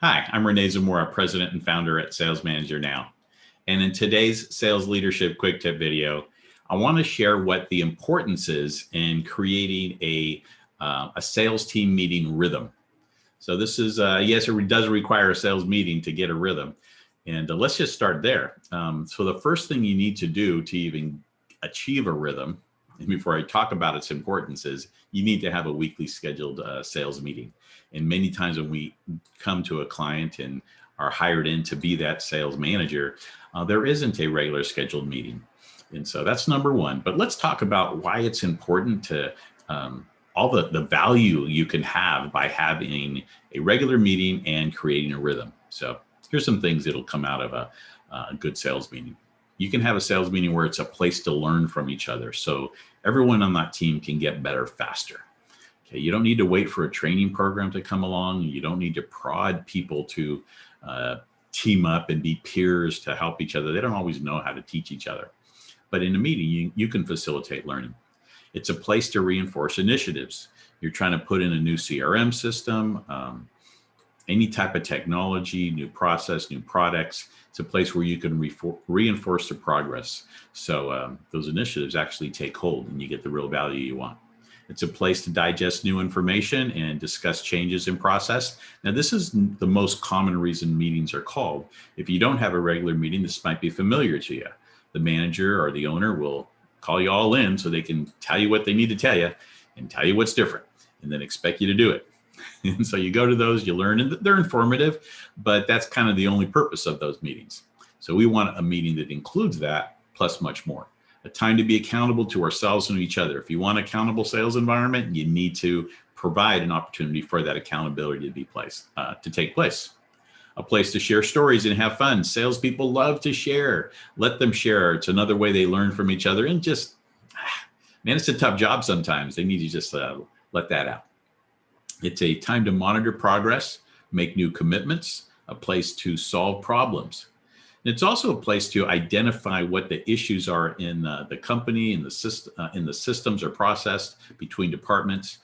Hi, I'm Renee Zamora, President and Founder at Sales Manager Now. And in today's Sales Leadership Quick Tip video, I want to share what the importance is in creating a sales team meeting rhythm. So this is, yes, it does require a sales meeting to get a rhythm. And let's just start there. So the first thing you need to do to even achieve a rhythm, and before I talk about its importance, is you need to have a weekly scheduled sales meeting. And many times when we come to a client and are hired in to be that sales manager, there isn't a regular scheduled meeting. And so that's number one. But let's talk about why it's important to all the value you can have by having a regular meeting and creating a rhythm. So here's some things that'll come out of a good sales meeting. You can have a sales meeting where it's a place to learn from each other. So everyone on that team can get better faster. Okay, you don't need to wait for a training program to come along. You don't need to prod people to team up and be peers to help each other. They don't always know how to teach each other. But in a meeting, you can facilitate learning. It's a place to reinforce initiatives. You're trying to put in a new CRM system, any type of technology, new process, new products. It's a place where you can reinforce the progress. So those initiatives actually take hold and you get the real value you want. It's a place to digest new information and discuss changes in process. Now, this is the most common reason meetings are called. If you don't have a regular meeting, this might be familiar to you. The manager or the owner will call you all in so they can tell you what they need to tell you and tell you what's different and then expect you to do it. And so you go to those, you learn, and they're informative, but that's kind of the only purpose of those meetings. So we want a meeting that includes that plus much more. A time to be accountable to ourselves and each other. If you want an accountable sales environment, you need to provide an opportunity for that accountability to take place. A place to share stories and have fun. Salespeople love to share. Let them share. It's another way they learn from each other. And just, man, it's a tough job sometimes. They need to just let that out. It's a time to monitor progress, make new commitments, a place to solve problems. And it's also a place to identify what the issues are in the company, in the systems or processed between departments.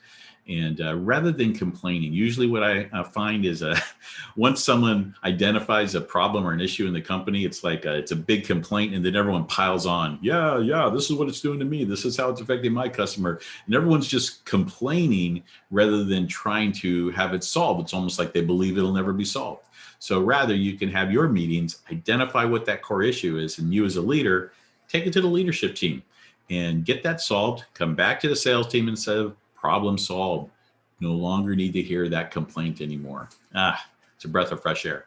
And rather than complaining, usually what I find is once someone identifies a problem or an issue in the company, it's like it's a big complaint, and then everyone piles on. Yeah, this is what it's doing to me. This is how it's affecting my customer. And everyone's just complaining rather than trying to have it solved. It's almost like they believe it'll never be solved. So rather, you can have your meetings, identify what that core issue is, and you as a leader, take it to the leadership team and get that solved. Come back to the sales team and say, problem solved. No longer need to hear that complaint anymore. It's a breath of fresh air.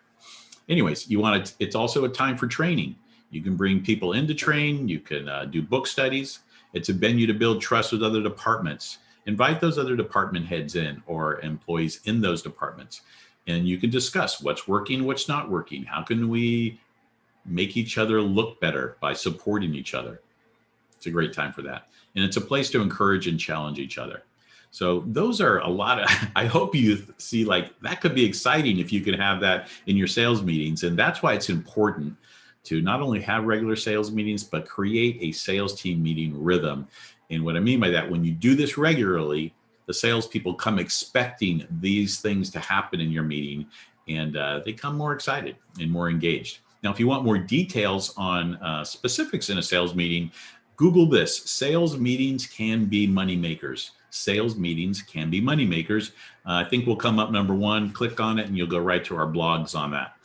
Anyways, it's also a time for training. You can bring people in to train. You can do book studies. It's a venue to build trust with other departments. Invite those other department heads in or employees in those departments. And you can discuss what's working, what's not working. How can we make each other look better by supporting each other? It's a great time for that. And it's a place to encourage and challenge each other. So those are a lot of, I hope you see like that could be exciting if you can have that in your sales meetings. And that's why it's important to not only have regular sales meetings, but create a sales team meeting rhythm. And what I mean by that, when you do this regularly, the salespeople come expecting these things to happen in your meeting, and they come more excited and more engaged. Now, if you want more details on specifics in a sales meeting, Google this: sales meetings can be money makers. Sales meetings can be money makers. I think will come up number one. Click on it and you'll go right to our blogs on that.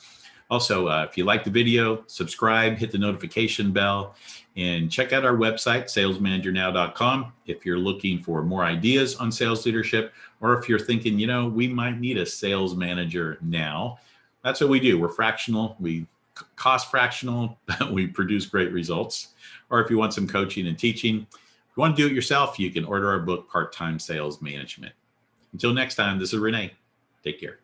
Also, if you like the video, subscribe, hit the notification bell, and check out our website, salesmanagernow.com. If you're looking for more ideas on sales leadership, or if you're thinking, we might need a sales manager now, that's what we do. We're fractional. We cost fractional. We produce great results. Or if you want some coaching and teaching, if you want to do it yourself, you can order our book, Part-Time Sales Management. Until next time, this is Renee. Take care.